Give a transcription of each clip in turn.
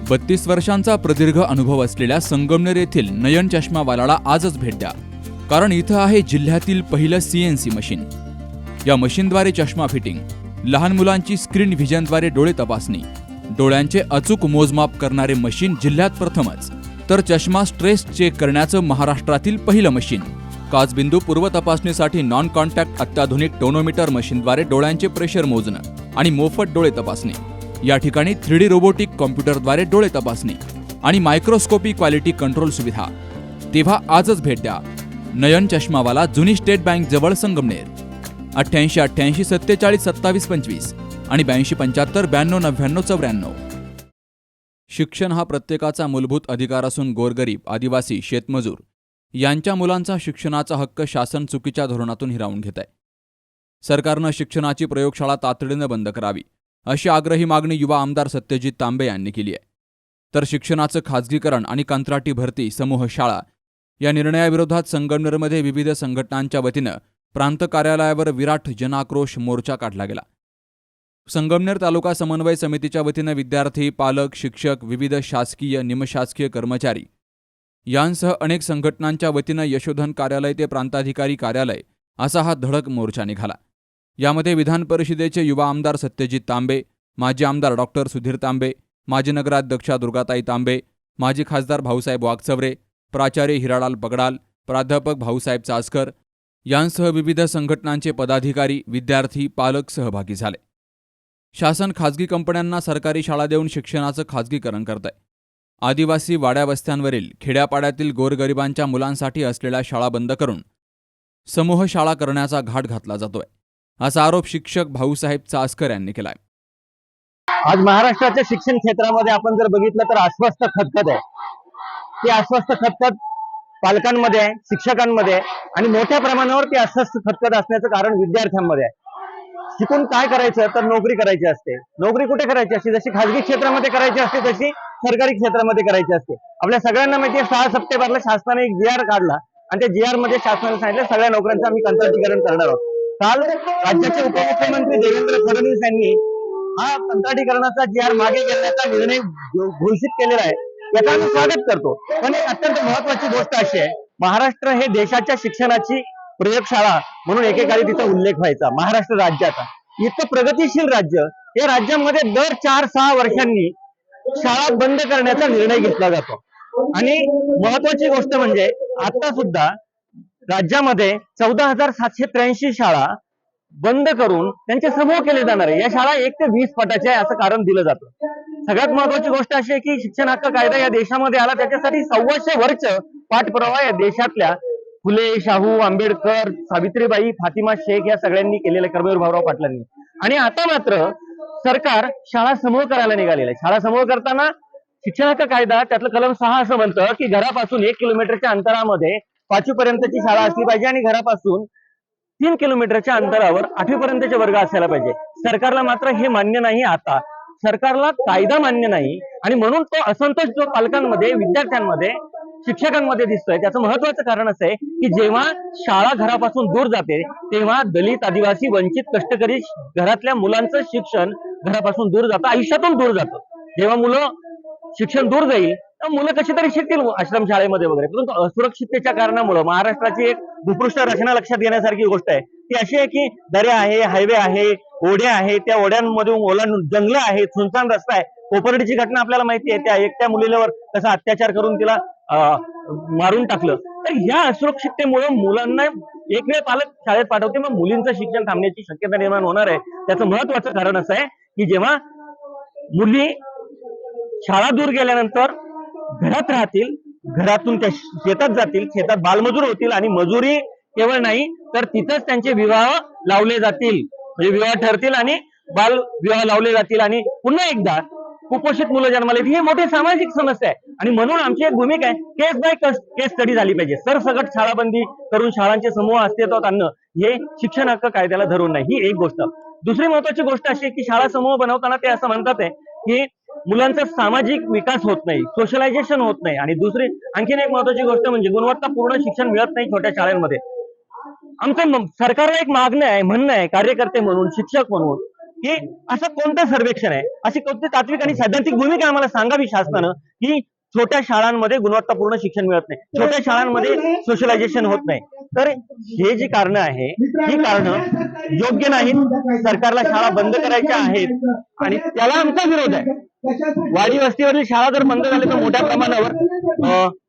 32 वर्षांचा प्रदीर्घ अनुभव असलेल्या संगमनेर येथील नयन चष्मावालाला आजच भेट द्या, कारण इथं आहे जिल्ह्यातील पहिलं CNC मशीन. या मशीनद्वारे चष्मा फिटिंग, लहान मुलांची स्क्रीन व्हिजनद्वारे डोळे तपासणी, डोळ्यांचे अचूक मोजमाप करणारे मशीन जिल्ह्यात प्रथमच, तर चष्मा स्ट्रेस चेक करण्याचं महाराष्ट्रातील पहिलं मशीन. काचबिंदू पूर्व तपासणीसाठी नॉन कॉन्टॅक्ट अत्याधुनिक टोनोमीटर मशीनद्वारे डोळ्यांचे प्रेशर मोजणं आणि मोफत डोळे तपासणी. या ठिकाणी 3D रोबोटिक कॉम्प्युटरद्वारे डोळे तपासणी आणि मायक्रोस्कोपी क्वालिटी कंट्रोल सुविधा. तेव्हा आजच भेट द्या नयन चष्मावाला, जुनी स्टेट बँक जवळ, संगमनेर. 8888 47 27 25 आणि 82 75 92 99 94. शिक्षण हा प्रत्येकाचा मूलभूत अधिकार असून गोरगरीब, आदिवासी, शेतमजूर यांच्या मुलांचा शिक्षणाचा हक्क शासन चुकीच्या धोरणातून हिरावून घेत आहे. सरकारनं शिक्षणाची प्रयोगशाळा तातडीनं बंद करावी, अशी आग्रही मागणी युवा आमदार सत्यजित तांबे यांनी केली आहे. तर शिक्षणाचं खाजगीकरण आणि कंत्राटी भरती, समूह शाळा या निर्णयाविरोधात संगमनेरमध्ये विविध संघटनांच्या वतीनं प्रांत कार्यालयावर विराट जनाक्रोश मोर्चा काढला गेला. संगमनेर तालुका समन्वय समितीच्या वतीनं विद्यार्थी, पालक, शिक्षक, विविध शासकीय, निमशासकीय कर्मचारी यांसह अनेक संघटनांच्या वतीनं यशोधन कार्यालय ते प्रांताधिकारी कार्यालय असा हा धडक मोर्चा निघाला. यामध्ये विधान परिषदेचे युवा आमदार सत्यजित तांबे, माजी आमदार डॉक्टर सुधीर तांबे, माजी नगराध्यक्षा दुर्गाताई तांबे, माजी खासदार भाऊसाहेब वागचौरे, प्राचार्य हिरालाल बगडाल, प्राध्यापक भाऊसाहेब चासकर यांसह विविध संघटनांचे पदाधिकारी, विद्यार्थी, पालक सहभागी झाले. शासन खाजगी कंपन्यांना सरकारी शाळा देऊन शिक्षणाचं खाजगीकरण करत आहे. आदिवासी वाड्यावस्त्यांवरील खेड्यापाड्यातील गोरगरिबांच्या मुलांसाठी असलेल्या शाळा बंद करून समूह शाळा करण्याचा घाट घातला जातोय, असा आरोप शिक्षक भाऊसाहेब चासकर यांनी केलाय. आज महाराष्ट्राच्या शिक्षण क्षेत्रामध्ये आपण जर बघितलं तर अस्वस्थ खतखत आहे. ती अस्वस्थ खतखत पालकांमध्ये आहे, शिक्षकांमध्ये आहे आणि मोठ्या प्रमाणावर ती अस्वस्थ खतखत असण्याचं कारण विद्यार्थ्यांमध्ये आहे. शिकून काय करायचं तर नोकरी करायची असते. नोकरी कुठे करायची असते? जशी खाजगी क्षेत्रामध्ये करायची असते तशी सरकारी क्षेत्रामध्ये करायची असते. आपल्या सगळ्यांना माहिती आहे 6 सप्टेंबरला शासनाने एक GR काढला आणि त्या GR मध्ये शासनाने सांगितलं सगळ्या नोकऱ्यांचं आम्ही कंत्राटीकरण करणार आहोत. काल राज्याचे उपमुख्यमंत्री देवेंद्र फडणवीस यांनी हा कंत्राटीकरणाचा GR मागे घेण्याचा निर्णय घोषित केलेला आहे. याचं आम्ही स्वागत करतो. पण एक अत्यंत महत्वाची गोष्ट अशी आहे, महाराष्ट्र हे देशाच्या शिक्षणाची प्रयोगशाळा म्हणून एकेकाळी तिचा उल्लेख व्हायचा. महाराष्ट्र राज्याचा इतकं प्रगतिशील राज्य, या राज्यामध्ये दर 4-6 वर्षांनी शाळा बंद करण्याचा निर्णय घेतला जातो. आणि महत्वाची गोष्ट म्हणजे आता सुद्धा राज्यामध्ये 14,783 शाळा बंद करून त्यांचे समूह केले जाणार आहे. या शाळा 1 ते 20 पटाच्या आहे असं कारण दिलं जातं. सगळ्यात महत्वाची गोष्ट अशी आहे की शिक्षण हक्क कायदा या देशामध्ये आला, त्याच्यासाठी 125 वर्ष पाठपुरावा या देशातल्या फुले, शाहू, आंबेडकर, सावित्रीबाई, फातिमा शेख या सगळ्यांनी केलेले, कर्मवीर भाऊराव पाटलांनी. आणि आता मात्र सरकार शाळा समूह करायला निघालेलं आहे. शाळा समूह करताना शिक्षण हक्क कायदा त्यातलं कलम 6 असं म्हणतं की घरापासून 1 किलोमीटरच्या अंतरामध्ये 5वी पर्यंतची शाळा असली पाहिजे आणि घरापासून 3 किलोमीटरच्या अंतरावर 8वी पर्यंतचे वर्ग असायला पाहिजे. सरकारला मात्र हे मान्य नाही. आता सरकारला कायदा मान्य नाही आणि म्हणून तो असंतोष जो पालकांमध्ये, विद्यार्थ्यांमध्ये, शिक्षकांमध्ये दिसतोय. त्याचं महत्वाचं कारण असं आहे की जेव्हा शाळा घरापासून दूर जाते तेव्हा दलित, आदिवासी, वंचित, कष्टकरी घरातल्या मुलांचं शिक्षण घरापासून दूर जातं, आयुष्यातून दूर जातं. जेव्हा मुलं शिक्षण दूर जाईल तर मुलं कशी तरी शिकतील आश्रमशाळेमध्ये वगैरे. परंतु असुरक्षिततेच्या कारणामुळे महाराष्ट्राची एक भूपृष्ठ रचना लक्षात घेण्यासारखी गोष्ट आहे ती अशी आहे की दर्या आहे, हायवे आहे, ओढ्या आहे, त्या ओढ्यांमधून ओलांडून जंगलं आहे, सुनसान रस्ता आहे. कोपर्डीची घटना आपल्याला माहिती आहे, त्या एकट्या मुलीवर कसा अत्याचार करून तिला मारून टाकलं. तर ह्या असुरक्षिततेमुळे मुलांना एक वेळ पालक शाळेत पाठवते, मग मुलींचं शिक्षण थांबण्याची शक्यता निर्माण होणार आहे. त्याचं महत्वाचं कारण असं आहे की जेव्हा मुली शाळा दूर गेल्यानंतर घरात राहतील, घरातून त्या शेतात जातील, शेतात बालमजूर होतील आणि मजुरी केवळ नाही तर तिथंच त्यांचे विवाह लावले जातील, म्हणजे विवाह ठरतील आणि बाल विवाह लावले जातील आणि पुन्हा एकदा कुपोषित मुलं जन्माला येतील. ही मोठी सामाजिक समस्या आहे आणि म्हणून आमची एक भूमिका आहे, केस बाय केस स्टडी झाली पाहिजे. सरसकट शाळाबंदी करून शाळांचे समूह अस्तित्वात आणणं हे शिक्षण हक्क कायद्याला धरून नाही. ही एक गोष्ट. दुसरी महत्वाची गोष्ट अशी आहे की शाळा समूह बनवताना ते असं म्हणतात आहे की मुलांचा सामाजिक विकास होत नाही, सोशलायझेशन होत नाही. आणि दुसरी आणखीन एक महत्वाची गोष्ट म्हणजे गुणवत्तापूर्ण शिक्षण मिळत नाही छोट्या शाळांमध्ये. आमचं सरकारला एक मागणं आहे, म्हणणं आहे, कार्यकर्ते म्हणून, शिक्षक म्हणून की असं कोणतं सर्वेक्षण आहे, अशी कोणती तात्विक आणि सैद्धांतिक भूमिका आम्हाला सांगावी शासनानं की छोट्या शाळांमध्ये गुणवत्तापूर्ण शिक्षण मिळत नाही, छोट्या शाळांमध्ये सोशलायझेशन होत नाही. तर हे जी कारणं आहे ही कारणं योग्य नाहीत. सरकारला शाळा बंद करायच्या आहेत आणि त्याला आमचा विरोध आहे. वाडी वस्तीवरील शाळा जर बंद झाल्या तर मोठ्या प्रमाणावर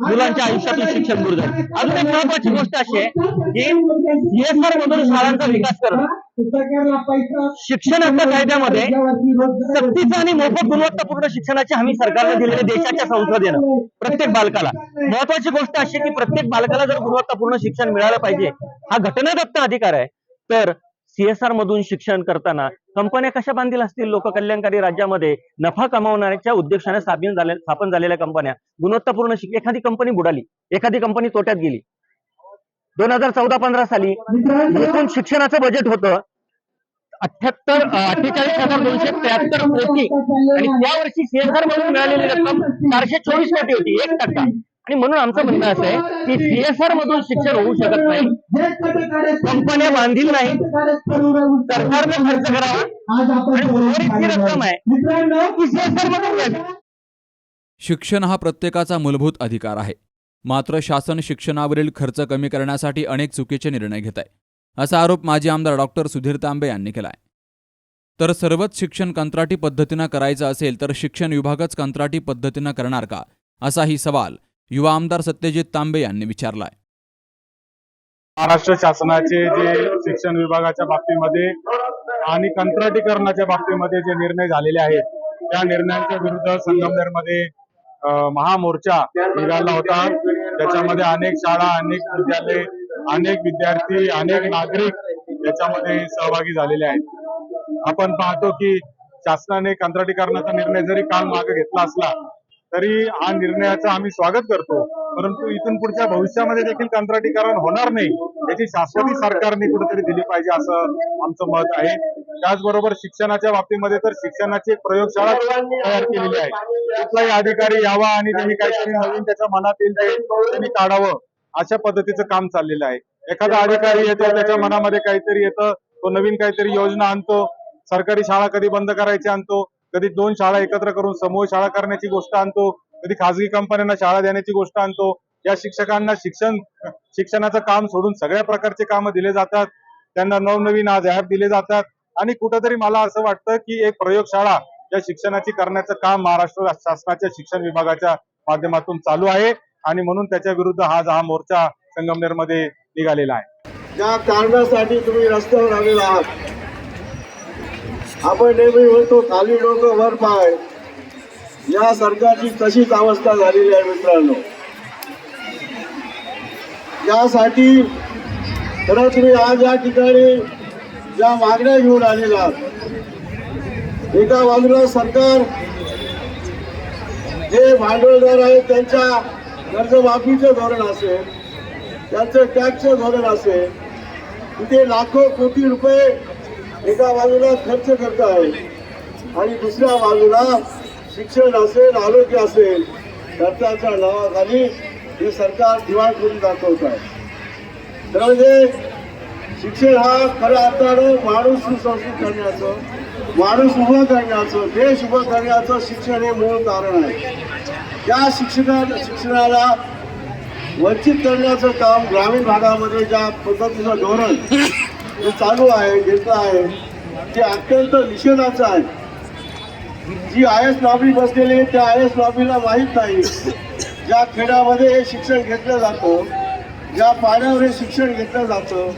मुलांच्या आयुष्यातील शिक्षण दूर जाईल. अजून एक महत्वाची गोष्ट अशी आहे की सीएसआर मधून शाळांचा विकास करणं. शिक्षण हक्क कायद्यामध्ये सक्तीचं आणि मोफत गुणवत्तापूर्ण शिक्षणाची हमी सरकारने दिलेल्या देशाच्या संसदेनं प्रत्येक बालकाला. महत्वाची गोष्ट अशी की प्रत्येक बालकाला जर गुणवत्तापूर्ण शिक्षण मिळालं पाहिजे, हा घटनादत्त अधिकार आहे, तर सीएसआर मधून शिक्षण करताना कंपन्या कशा बांधील असतील? लोककल्याणकारी राज्यामध्ये नफा कमावण्याच्या उद्देशाने स्थापन झालेल्या कंपन्या गुणवत्तापूर्ण एखादी कंपनी बुडाली, एखादी कंपनी तोट्यात गेली. 2014-15 साली एकूण शिक्षणाचं बजेट होतं 48,273 कोटी आणि त्या वर्षी सीएसआर मधून मिळालेली रक्कम 424 कोटी होती, 1%. आणि म्हणून आमचं म्हणणं असं आहे की सीएसआर मधून शिक्षण होऊ शकत नाही, कंपन्या बांधील नाही, सरकारने खर्च करावा आणि उर्वरित जी रक्कम आहे ती सीएसआर मधून द्यावी. शिक्षण हा प्रत्येकाचा मूलभूत अधिकार आहे. मात्र शासन शिक्षणावरील खर्च कमी करण्यासाठी अनेक चुकीचे निर्णय घेत आहे, असा आरोप माजी आमदार डॉक्टर सुधीर तांबे यांनी केला आहे. तर सर्वच शिक्षण कंत्राटी पद्धतीनं करायचं असेल तर शिक्षण विभागच कंत्राटी पद्धतीनं करणार का, असाही सवाल युवा आमदार सत्यजित तांबे यांनी विचारलाय. महाराष्ट्र शासनाचे जे शिक्षण विभागाच्या बाबतीमध्ये आणि कंत्राटीकरणाच्या बाबतीमध्ये जे निर्णय झालेले आहेत त्या निर्णयांच्या विरुद्ध संगमनेरमध्ये महामोर्चा निघाला होता. त्याच्यामध्ये अनेक शाळा, अनेक विद्यालय, अनेक विद्यार्थी, अनेक नागरिक याच्यामध्ये सहभागी झालेले आहेत. आपण पाहतो की शासनाने कंत्राटीकरणाचा निर्णय जरी काल मागे घेतला असला तरी हा निर्णयाचं आम्ही स्वागत करतो, परंतु इथून पुढच्या भविष्यामध्ये देखील कंत्राटीकरण होणार नाही याची शाश्वती सरकारने कुठेतरी दिली पाहिजे असं आमचं मत आहे. त्याचबरोबर शिक्षणाच्या बाबतीमध्ये तर शिक्षणाची एक प्रयोगशाळा तयार केलेली आहे. कुठलाही अधिकारी यावा आणि त्यांनी काहीतरी नवीन त्याच्या मनात येईल ते त्यांनी काढावं, अशा पद्धतीचं काम चाललेलं आहे. एखादा अधिकारी येतो, त्याच्या मनामध्ये काहीतरी येतं, तो नवीन काहीतरी योजना आणतो, सरकारी शाळा कधी बंद करायची आणतो, कधी 2 शाळा एकत्र करून समूह शाळा करण्याची गोष्ट आणतो, कधी खासगी कंपन्यांना शाळा देण्याची गोष्ट आणतो. या शिक्षकांना शिक्षणाचं काम सोडून सगळ्या प्रकारचे कामं दिले जातात, त्यांना नवनवीन आज ऍप दिले जातात आणि कुठेतरी मला असं वाटतं की एक प्रयोगशाळा या शिक्षणाची करण्याचं काम महाराष्ट्र शासनाच्या शिक्षण विभागाच्या माध्यमातून चालू आहे आणि म्हणून त्याच्या विरुद्ध आज हा मोर्चा संगमनेरमध्ये निघालेला आहे. ज्या कारणासाठी तुम्ही रस्त्यावर आलेला आहात, आपण नेहमी म्हणतो खाली डोकं वर पाय, या सरकारची तशीच अवस्था झालेली आहे मित्रांनो. यासाठी खरं तुम्ही आज या ठिकाणी ज्या मागण्या घेऊन आलेल्या आहात, एका बाजूला सरकार जे भांडवलदार आहेत त्यांच्या कर्जमाफीचं धोरण असेल, त्यांचं टॅक्सचं धोरण असेल, तिथे लाखो कोटी रुपये एका बाजूला खर्च करत आहे आणि दुसऱ्या बाजूला शिक्षण असेल, आरोग्य असेल, खर्चाच्या नावाखाली हे सरकार दिवाळखोरी दाखवत आहे. तर म्हणजे शिक्षण हा खऱ्या अर्थानं माणूस सुसंस्कृत करण्याचं, माणूस उभं करण्याचं, देश उभं करण्याचं शिक्षण हे मूळ कारण आहे. या शिक्षणाला वंचित करण्याचं काम ग्रामीण भागामध्ये ज्या पद्धतीचं धोरण जे चालू आहे, घेतलं आहे, ते अत्यंत निषेधाचं आहे. जी IAS लॉबी बसलेली आहे त्या IAS लॉबीला माहीत नाही ज्या खेड्यामध्ये हे शिक्षण घेतलं जातं, ज्या पाण्यावर हे शिक्षण घेतलं जातं,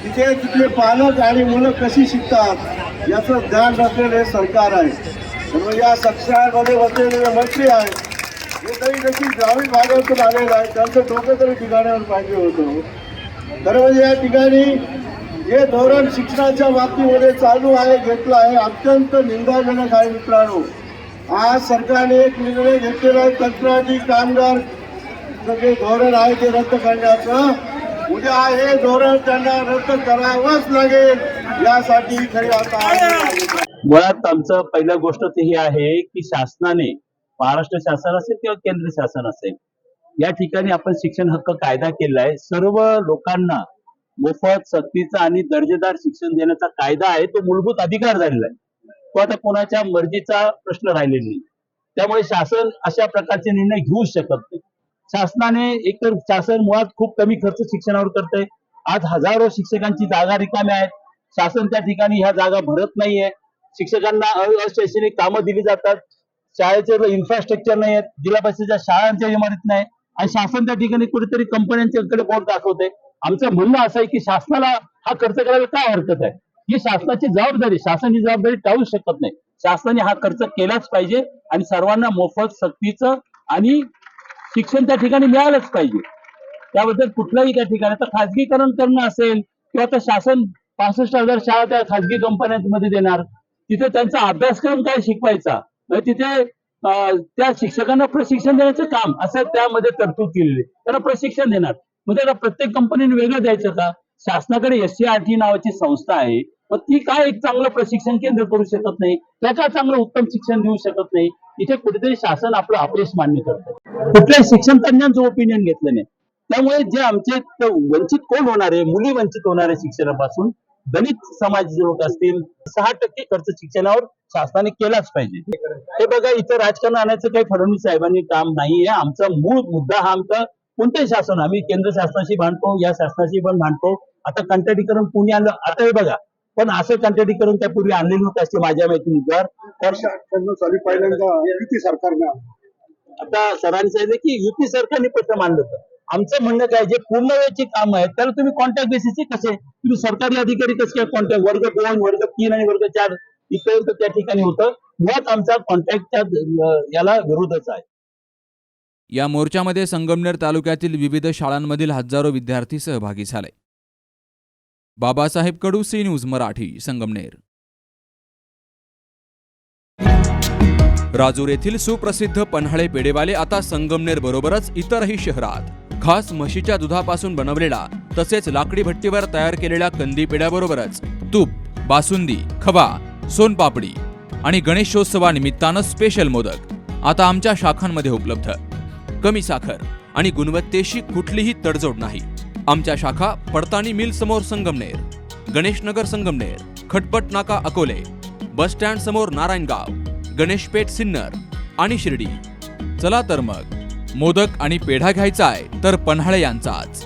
तिथे तिथले पालक आणि मुलं कशी शिकतात याचं ध्यान नसलेलं हे सरकार आहे. त्यामुळे या शिक्षणामध्ये बसलेले मंत्री आहेत हे तरी देखील ग्रामीण भागातून आलेलं आहे, त्यांचं डोकं तरी ठिकाणावर पाहिजे होतं. तर म्हणजे या ठिकाणी जे धोरण शिक्षणाच्या बाबतीमध्ये चालू आहे, घेतलं आहे, अत्यंत निंदाजनक आहे मित्रांनो. आज सरकारने एक निर्णय घेतलेला आहे, कंत्राटी कामगार जे धोरण आहे ते रद्द करण्याचं. उद्या हे धोरण त्यांना रद्द करावंच लागेल, यासाठी खरी आता मुळात आमचं पहिल्या गोष्ट तर ही आहे की शासनाने, महाराष्ट्र शासन असेल किंवा केंद्र शासन असेल, या ठिकाणी आपण शिक्षण हक्क कायदा केला आहे. सर्व लोकांना मोफत, सक्तीचा आणि दर्जेदार शिक्षण देण्याचा कायदा आहे, तो मूलभूत अधिकार झालेला आहे. तो आता कोणाच्या मर्जीचा प्रश्न राहिलेला नाही. त्यामुळे शासन अशा प्रकारचे निर्णय घेऊ शकत नाही. शासनाने एकतर शासन मुळात खूप कमी खर्च शिक्षणावर करतंय. आज हजारो शिक्षकांची जागा रिकाम्या आहेत. शासन त्या ठिकाणी ह्या जागा भरत नाहीये. शिक्षकांना अशैक्षणिक कामं दिली जातात. शाळेचे इन्फ्रास्ट्रक्चर नाही आहेत. जिल्हा परिषदेच्या शाळांच्या इमारत नाही आणि शासन त्या ठिकाणी कुठेतरी कंपन्यांच्याकडे बोट दाखवते. आमचं म्हणणं असं आहे की शासनाला हा खर्च करायला काय हरकत आहे. ही शासनाची जबाबदारी, शासन ही जबाबदारी टाळू शकत नाही. शासनाने हा खर्च केलाच पाहिजे आणि सर्वांना मोफत सक्तीचं आणि शिक्षण त्या ठिकाणी मिळालंच पाहिजे. त्याबद्दल कुठल्याही त्या ठिकाणी आता खाजगीकरण करणं असेल किंवा आता शासन 65,000 शाळा त्या खाजगी कंपन्यांमध्ये देणार, तिथे त्यांचा अभ्यासक्रम काय शिकवायचा, तिथे त्या शिक्षकांना प्रशिक्षण देण्याचं काम असं त्यामध्ये तरतूद केलेली. त्यांना प्रशिक्षण देणार, मग त्याला प्रत्येक कंपनीने वेगळं द्यायचं का. शासनाकडे SCRT नावाची संस्था आहे, मग ती काय एक चांगलं प्रशिक्षण केंद्र करू शकत नाही, त्याच्या चांगलं उत्तम शिक्षण देऊ शकत नाही. इथे कुठेतरी शासन आपलं अपयश मान्य करतं. कुठल्याही शिक्षण तज्ञांचं ओपिनियन घेतलं नाही. त्यामुळे जे आमचे वंचित कोण होणार आहे, मुली वंचित होणार आहे शिक्षणापासून, दलित समाजाचे लोक असतील, 6% खर्च शिक्षणावर शासनाने केलाच पाहिजे. हे बघा, इथं राजकारण आणायचं काही फडणवीस साहेबांनी काम नाहीये. आमचा मूळ मुद्दा हा आमचा कोणतेही शासन, आम्ही केंद्र शासनाशी भांडतो, या शासनाशी पण भांडतो. आता कंत्राटीकरण पुणे आणलं, आता हे बघा, पण असं कंत्राटीकरण त्यापूर्वी आणलेलं नव्हतं असते माझ्या माहितीनुसार. 98 साली पहिल्यांदा युती सरकारनं, आता सरांनी सांगितलं की युती सरकारने प्रथम आणलं होतं. आमचं म्हणणं काय, जे पूर्ण वेळची काम आहेत त्याला तुम्ही कॉन्ट्रॅक्ट बेसिसचे कसे, तुम्ही सरकारी अधिकारी कसे काय कॉन्ट्रॅक्ट, वर्ग 2, वर्ग 3 आणि वर्ग 4 इथपर्यंत त्या ठिकाणी होतं. मुळात आमचा कॉन्ट्रॅक्टच्या याला विरोधच आहे. या मोर्चामध्ये संगमनेर तालुक्यातील विविध शाळांमधील हजारो विद्यार्थी सहभागी झाले. बाबासाहेब कडू, सी न्यूज मराठी, संगमनेर. राजूर येथील सुप्रसिद्ध पन्हाळे पेढेवाले आता संगमनेर बरोबरच इतरही शहरात खास म्हशीच्या दुधापासून बनवलेला तसेच लाकडी भट्टीवर तयार केलेल्या कंदी पेढ्याबरोबरच तूप, बासुंदी, खवा, सोनपापडी आणि गणेशोत्सवानिमित्तानं स्पेशल मोदक आता आमच्या शाखांमध्ये उपलब्ध. कमी साखर आणि गुणवत्तेशी कुठलीही तडजोड नाही. आमच्या शाखा पडतानी मिल समोर संगमनेर, गणेशनगर संगमनेर, खटपट नाका अकोले, बस स्टँड समोर नारायणगाव, गणेशपेठ सिन्नर आणि शिर्डी. चला तर मग मोदक आणि पेढा घ्यायचा आहे तर पन्हाळे यांचाच.